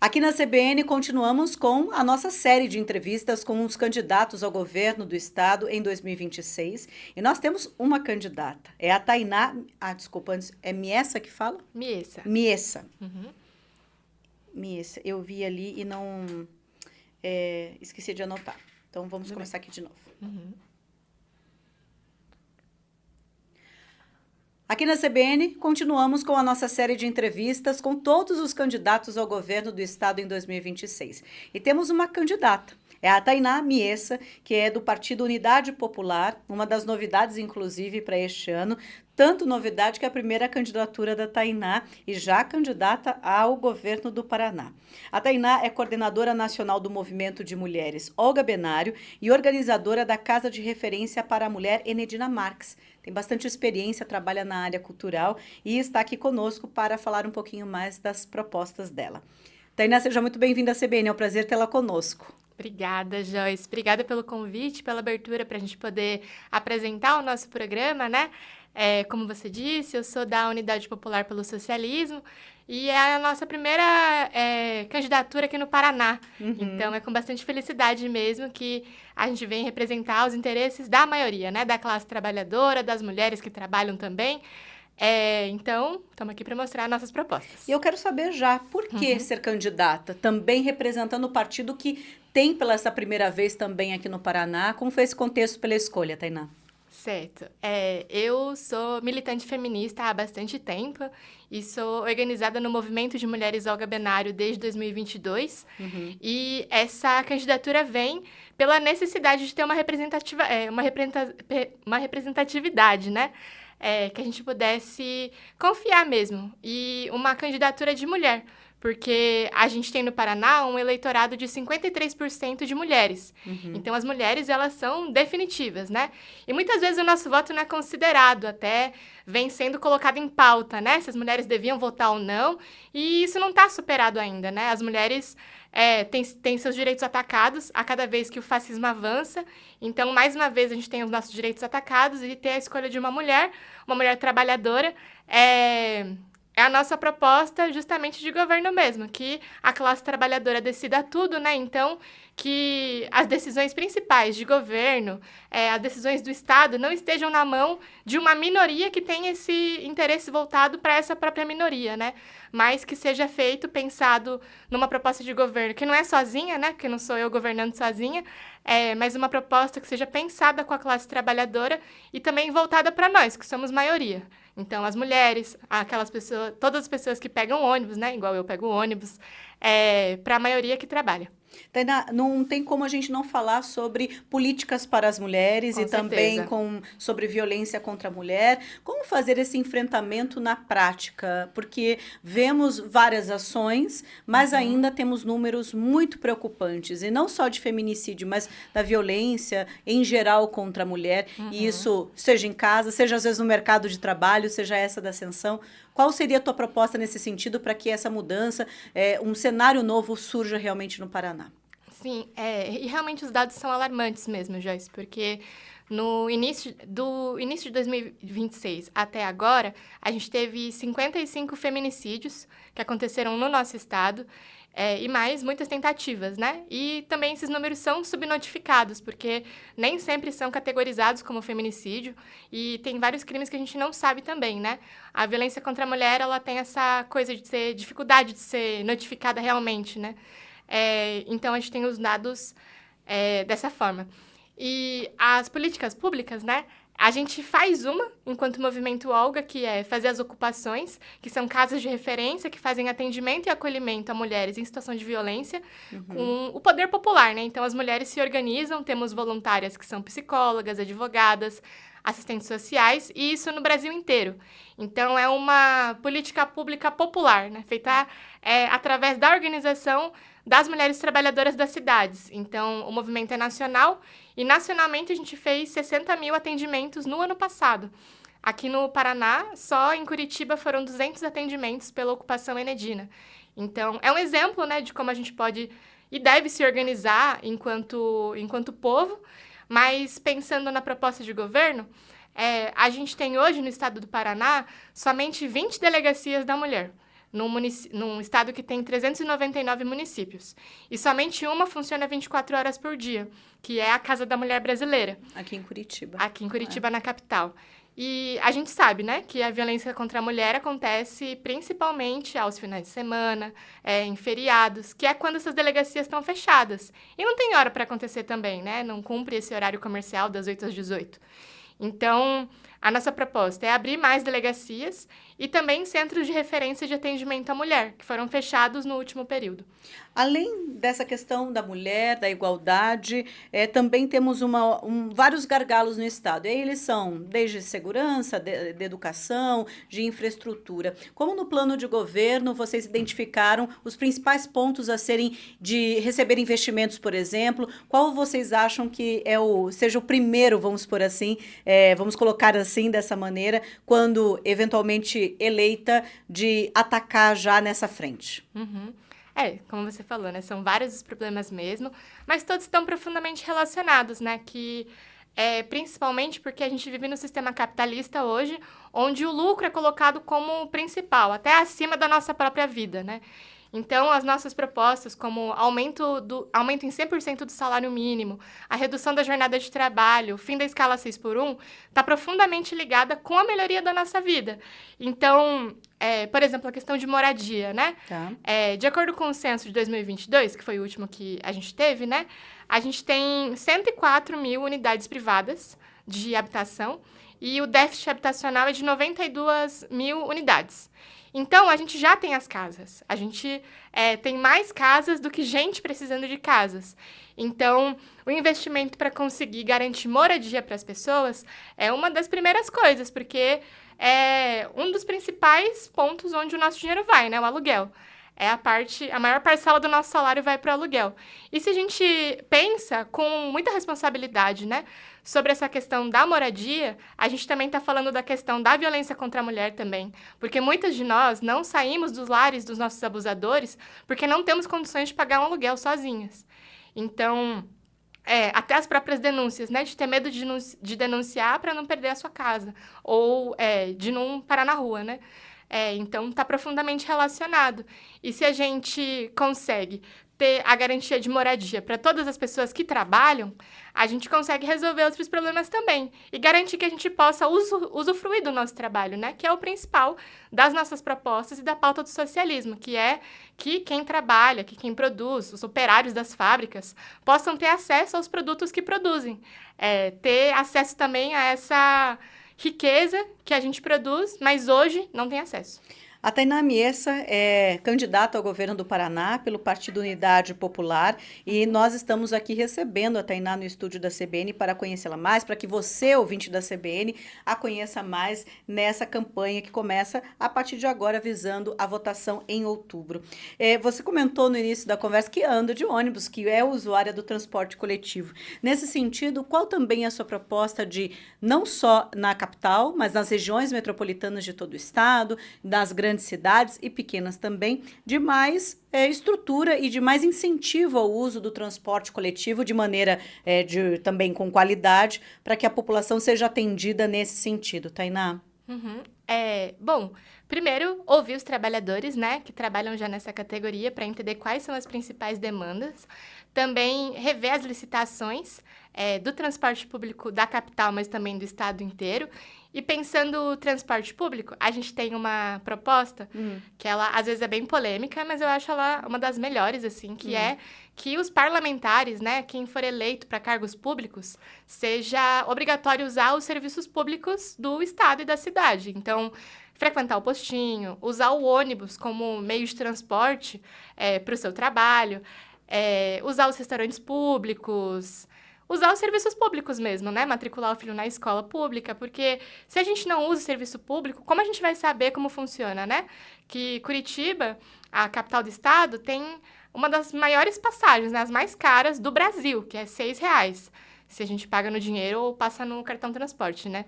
Aqui na CBN continuamos com a nossa série de entrevistas com os candidatos ao governo do estado em 2026. E nós temos uma candidata, é a Tainá, desculpa, antes, é Miessa que fala? Miessa. Miessa. Uhum. Miessa, eu vi ali e não, esqueci de anotar. Então vamos Tudo bem. começar aqui de novo. Uhum. Aqui na CBN, continuamos com a nossa série de entrevistas com todos os candidatos ao governo do estado em 2026. E temos uma candidata, é a Tainá Miessa, que é do Partido Unidade Popular, uma das novidades, inclusive, para este ano. Tanto novidade que é a primeira candidatura da Tainá e já candidata ao governo do Paraná. A Tainá é coordenadora nacional do Movimento de Mulheres Olga Benário e organizadora da Casa de Referência para a Mulher Enedina Marques. Tem bastante experiência, trabalha na área cultural e está aqui conosco para falar um pouquinho mais das propostas dela. Tainá, seja muito bem-vinda à CBN, é um prazer tê-la conosco. Obrigada, Joyce. Obrigada pelo convite, pela abertura para a gente poder apresentar o nosso programa, né? Como você disse, eu sou da Unidade Popular pelo Socialismo e é a nossa primeira candidatura aqui no Paraná. Então, é com bastante felicidade mesmo que a gente vem representar os interesses da maioria, né? Da classe trabalhadora, das mulheres que trabalham também. Então, estamos aqui para mostrar nossas propostas. E eu quero saber já, por que ser candidata? Também representando o partido que tem pela essa primeira vez também aqui no Paraná. Como foi esse contexto pela escolha, Tainá? Certo. Eu sou militante feminista há bastante tempo e sou organizada no Movimento de Mulheres Olga Benário desde 2022. E essa candidatura vem pela necessidade de ter uma representatividade, né? Que a gente pudesse confiar mesmo. E uma candidatura de mulher, porque a gente tem no Paraná um eleitorado de 53% de mulheres. Então, as mulheres, elas são definitivas, né? E muitas vezes o nosso voto não é considerado, até vem sendo colocado em pauta, né? Se as mulheres deviam votar ou não, e isso não está superado ainda, né? As mulheres têm seus direitos atacados a cada vez que o fascismo avança. Então, mais uma vez, a gente tem os nossos direitos atacados e ter a escolha de uma mulher trabalhadora, é a nossa proposta justamente de governo mesmo, que a classe trabalhadora decida tudo, né? Então, que as decisões principais de governo, as decisões do Estado, não estejam na mão de uma minoria que tem esse interesse voltado para essa própria minoria, né? Mas que seja feito, pensado numa proposta de governo que não é sozinha, né? Porque não sou eu governando sozinha, mas uma proposta que seja pensada com a classe trabalhadora e também voltada para nós, que somos maioria. Então, as mulheres, aquelas pessoas, todas as pessoas que pegam ônibus, né? Igual eu pego ônibus, para a maioria que trabalha. Tainá, não tem como a gente não falar sobre políticas para as mulheres Com e também certeza. sobre violência contra a mulher. Como fazer esse enfrentamento na prática? Porque vemos várias ações, mas ainda temos números muito preocupantes, e não só de feminicídio, mas da violência em geral contra a mulher, e isso seja em casa, seja às vezes no mercado de trabalho, seja essa da ascensão. Qual seria a tua proposta nesse sentido para que essa mudança, um cenário novo surja realmente no Paraná? Sim, e realmente os dados são alarmantes mesmo, Joyce, porque no início de 2026 até agora, a gente teve 55 feminicídios que aconteceram no nosso estado, e mais muitas tentativas, né? E também esses números são subnotificados, porque nem sempre são categorizados como feminicídio, e tem vários crimes que a gente não sabe também, né? A violência contra a mulher, ela tem essa coisa de ser dificuldade de ser notificada realmente, né? Então, a gente tem os dados dessa forma. E as políticas públicas, né? A gente faz uma, enquanto movimento Olga, que é fazer as ocupações, que são casas de referência que fazem atendimento e acolhimento a mulheres em situação de violência, com o poder popular, né? Então, as mulheres se organizam, temos voluntárias que são psicólogas, advogadas, assistentes sociais, e isso no Brasil inteiro. Então, é uma política pública popular, né? Feita através da organização das mulheres trabalhadoras das cidades. Então, o movimento é nacional e, nacionalmente, a gente fez 60 mil atendimentos no ano passado. Aqui no Paraná, só em Curitiba foram 200 atendimentos pela ocupação Enedina. Então, é um exemplo, né, de como a gente pode e deve se organizar enquanto povo, mas pensando na proposta de governo, a gente tem hoje no estado do Paraná somente 20 delegacias da mulher. num estado que tem 399 municípios. E somente uma funciona 24 horas por dia, que é a Casa da Mulher Brasileira. Aqui em Curitiba. Aqui em Curitiba, na capital. E a gente sabe, né, que a violência contra a mulher acontece principalmente aos finais de semana, em feriados, que é quando essas delegacias estão fechadas. E não tem hora para acontecer também, né? Não cumpre esse horário comercial das 8 às 18. Então, a nossa proposta é abrir mais delegacias e também centros de referência de atendimento à mulher, que foram fechados no último período. Além dessa questão da mulher, da igualdade, também temos vários gargalos no Estado. E aí eles são desde segurança, de educação, de infraestrutura. Como no plano de governo vocês identificaram os principais pontos a serem de receber investimentos, por exemplo? Qual vocês acham que seja o primeiro, vamos por assim, vamos colocar assim, dessa maneira, quando eventualmente eleita, de atacar já nessa frente? Uhum. Como você falou, né? São vários os problemas mesmo, mas todos estão profundamente relacionados, né? Principalmente porque a gente vive no sistema capitalista hoje, onde o lucro é colocado como principal, até acima da nossa própria vida, né? Então, as nossas propostas, como aumento em 100% do salário mínimo, a redução da jornada de trabalho, o fim da escala 6x1, está profundamente ligada com a melhoria da nossa vida. Então, por exemplo, a questão de moradia, né? Tá. De acordo com o censo de 2022, que foi o último que a gente teve, né? A gente tem 104 mil unidades privadas de habitação e o déficit habitacional é de 92 mil unidades. Então, a gente já tem as casas. A gente tem mais casas do que gente precisando de casas. Então, o investimento para conseguir garantir moradia para as pessoas é uma das primeiras coisas, porque é um dos principais pontos onde o nosso dinheiro vai, né? O aluguel. A maior parcela do nosso salário vai para o aluguel. E se a gente pensa com muita responsabilidade, né, sobre essa questão da moradia, a gente também está falando da questão da violência contra a mulher também. Porque muitas de nós não saímos dos lares dos nossos abusadores porque não temos condições de pagar um aluguel sozinhas. Então, até as próprias denúncias, né, de ter medo de denunciar para não perder a sua casa. Ou de não parar na rua, né? Então, está profundamente relacionado. E se a gente consegue ter a garantia de moradia para todas as pessoas que trabalham, a gente consegue resolver outros problemas também. E garantir que a gente possa usufruir do nosso trabalho, né? Que é o principal das nossas propostas e da pauta do socialismo, que é que quem trabalha, que quem produz, os operários das fábricas, possam ter acesso aos produtos que produzem. Ter acesso também a essa riqueza que a gente produz, mas hoje não tem acesso. A Tainá Miessa é candidata ao governo do Paraná pelo Partido Unidade Popular e nós estamos aqui recebendo a Tainá no estúdio da CBN para conhecê-la mais, para que você, ouvinte da CBN, a conheça mais nessa campanha que começa a partir de agora, visando a votação em outubro. Você comentou no início da conversa que anda de ônibus, que é usuária do transporte coletivo. Nesse sentido, qual também é a sua proposta de, não só na capital, mas nas regiões metropolitanas de todo o estado, nas grandes cidades e pequenas também, de mais estrutura e de mais incentivo ao uso do transporte coletivo de maneira também com qualidade, para que a população seja atendida nesse sentido, Tainá? Uhum. Bom, primeiro, ouvir os trabalhadores, né, que trabalham já nessa categoria para entender quais são as principais demandas. Também rever as licitações do transporte público da capital, mas também do estado inteiro. E pensando o transporte público, a gente tem uma proposta que ela, às vezes, é bem polêmica, mas eu acho ela uma das melhores, assim, que é que os parlamentares, né, quem for eleito para cargos públicos, seja obrigatório usar os serviços públicos do estado e da cidade. Então, frequentar o postinho, usar o ônibus como meio de transporte para o seu trabalho, usar os restaurantes públicos, usar os serviços públicos mesmo, né? Matricular o filho na escola pública, porque se a gente não usa o serviço público, como a gente vai saber como funciona, né? Que Curitiba, a capital do estado, tem uma das maiores passagens, né? As mais caras do Brasil, que é R$6, se a gente paga no dinheiro ou passa no cartão transporte, né?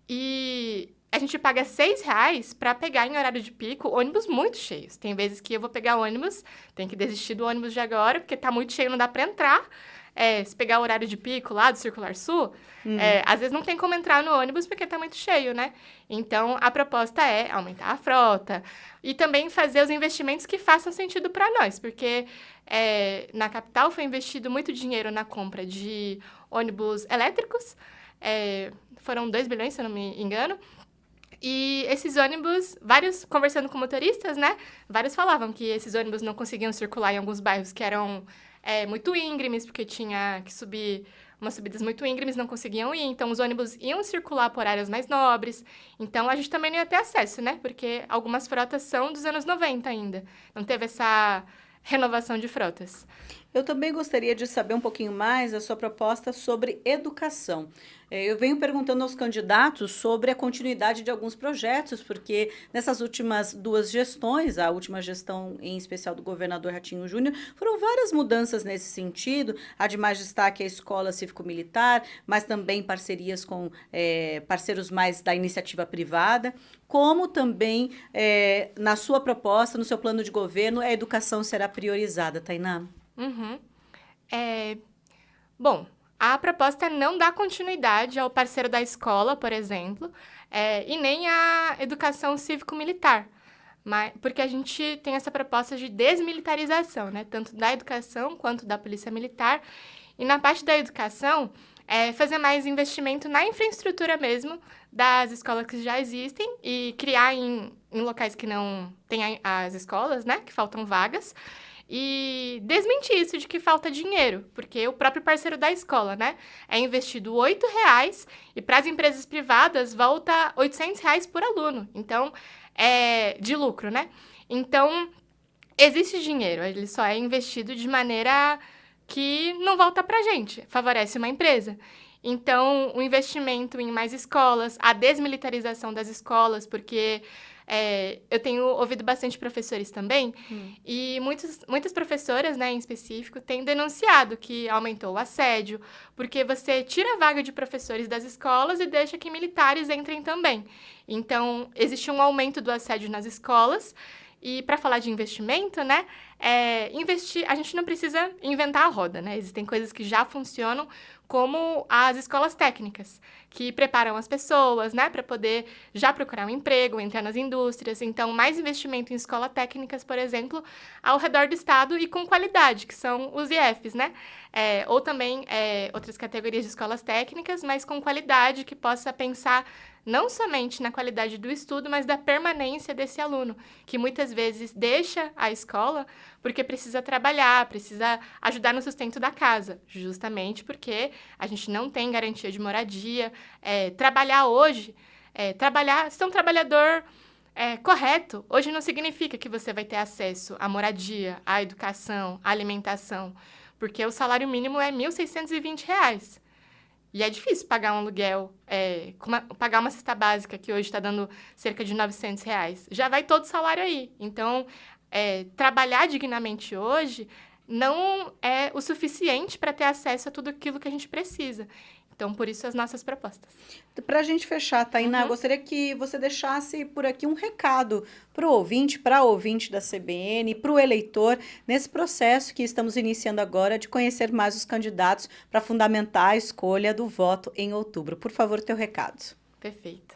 E a gente paga R$6 para pegar em horário de pico ônibus muito cheios. Tem vezes que eu vou pegar ônibus, tenho que desistir do ônibus de agora, porque tá muito cheio, não dá para entrar. Se pegar o horário de pico lá do Circular Sul, às vezes não tem como entrar no ônibus porque tá muito cheio, né? Então, a proposta é aumentar a frota e também fazer os investimentos que façam sentido para nós, porque na capital foi investido muito dinheiro na compra de ônibus elétricos, foram 2 bilhões, se eu não me engano. E esses ônibus, vários, conversando com motoristas, né? Vários falavam que esses ônibus não conseguiam circular em alguns bairros que eram muito íngremes, porque tinha que subir umas subidas muito íngremes, não conseguiam ir. Então, os ônibus iam circular por áreas mais nobres. Então, a gente também não ia ter acesso, né? Porque algumas frotas são dos anos 90 ainda. Não teve essa renovação de frotas. Eu também gostaria de saber um pouquinho mais a sua proposta sobre educação. Eu venho perguntando aos candidatos sobre a continuidade de alguns projetos, porque nessas últimas 2 gestões, a última gestão em especial do governador Ratinho Júnior, foram várias mudanças nesse sentido. Há de mais destaque a escola cívico-militar, mas também parcerias com parceiros mais da iniciativa privada, como também na sua proposta, no seu plano de governo, a educação será priorizada, Tainá? Uhum. Bom, a proposta não dá continuidade ao parceiro da escola, por exemplo, e nem à educação cívico-militar, porque a gente tem essa proposta de desmilitarização, né? Tanto da educação quanto da polícia militar. E na parte da educação, fazer mais investimento na infraestrutura mesmo das escolas que já existem e criar em locais que não tem as escolas, né? Que faltam vagas. E desmentir isso de que falta dinheiro, porque o próprio parceiro da escola, né? É investido R$8 e para as empresas privadas volta R$800 por aluno. Então, de lucro, né? Então, existe dinheiro, ele só é investido de maneira que não volta para a gente, favorece uma empresa. Então, o investimento em mais escolas, a desmilitarização das escolas, porque eu tenho ouvido bastante professores também, e muitas professoras, né, em específico, têm denunciado que aumentou o assédio, porque você tira a vaga de professores das escolas e deixa que militares entrem também. Então, existe um aumento do assédio nas escolas. E para falar de investimento, né, investir, a gente não precisa inventar a roda, né? Existem coisas que já funcionam, como as escolas técnicas, que preparam as pessoas, né, para poder já procurar um emprego, entrar nas indústrias. Então, mais investimento em escolas técnicas, por exemplo, ao redor do estado e com qualidade, que são os IFs, né? Ou também outras categorias de escolas técnicas, mas com qualidade, que possa pensar não somente na qualidade do estudo, mas da permanência desse aluno, que muitas vezes deixa a escola porque precisa trabalhar, precisa ajudar no sustento da casa, justamente porque a gente não tem garantia de moradia. Trabalhar hoje, ser um trabalhador correto, hoje não significa que você vai ter acesso à moradia, à educação, à alimentação, porque o salário mínimo é R$1.620. E é difícil pagar um aluguel, pagar uma cesta básica, que hoje está dando cerca de R$900. Já vai todo o salário aí. Então, trabalhar dignamente hoje não é o suficiente para ter acesso a tudo aquilo que a gente precisa. Então, por isso, as nossas propostas. Para a gente fechar, Tainá, gostaria que você deixasse por aqui um recado para o ouvinte da CBN, para o eleitor, nesse processo que estamos iniciando agora de conhecer mais os candidatos para fundamentar a escolha do voto em outubro. Por favor, teu recado. Perfeito.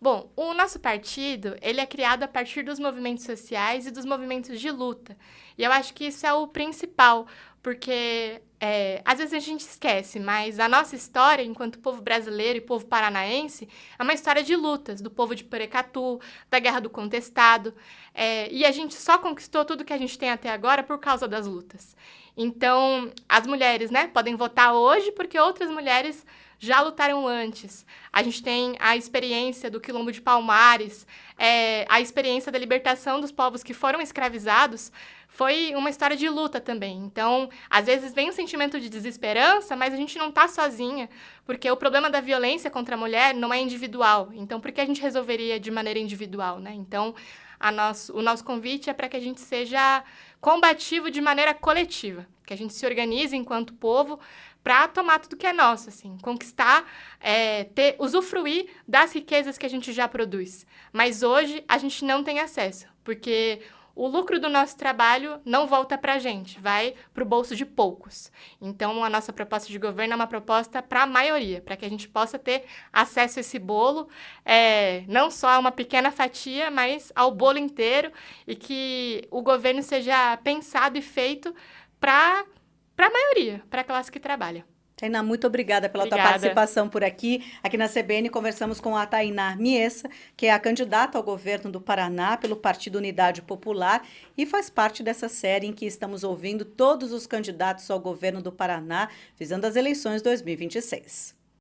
Bom, o nosso partido, ele é criado a partir dos movimentos sociais e dos movimentos de luta. E eu acho que isso é o principal, porque às vezes a gente esquece, mas a nossa história, enquanto povo brasileiro e povo paranaense, é uma história de lutas, do povo de Porecatu, da Guerra do Contestado, e a gente só conquistou tudo que a gente tem até agora por causa das lutas. Então, as mulheres, né, podem votar hoje porque outras mulheres já lutaram antes. A gente tem a experiência do Quilombo de Palmares, a experiência da libertação dos povos que foram escravizados, foi uma história de luta também. Então, às vezes vem um sentimento de desesperança, mas a gente não está sozinha, porque o problema da violência contra a mulher não é individual. Então, por que a gente resolveria de maneira individual, né? Então, o nosso convite é para que a gente seja combativo de maneira coletiva, que a gente se organize enquanto povo para tomar tudo que é nosso, assim, conquistar, usufruir das riquezas que a gente já produz. Mas hoje a gente não tem acesso, porque o lucro do nosso trabalho não volta para a gente, vai para o bolso de poucos. Então, a nossa proposta de governo é uma proposta para a maioria, para que a gente possa ter acesso a esse bolo, não só a uma pequena fatia, mas ao bolo inteiro, e que o governo seja pensado e feito para a maioria, para a classe que trabalha. Tainá, muito obrigada pela tua participação por aqui. Aqui na CBN conversamos com a Tainá Miessa, que é a candidata ao governo do Paraná pelo Partido Unidade Popular e faz parte dessa série em que estamos ouvindo todos os candidatos ao governo do Paraná visando as eleições 2026.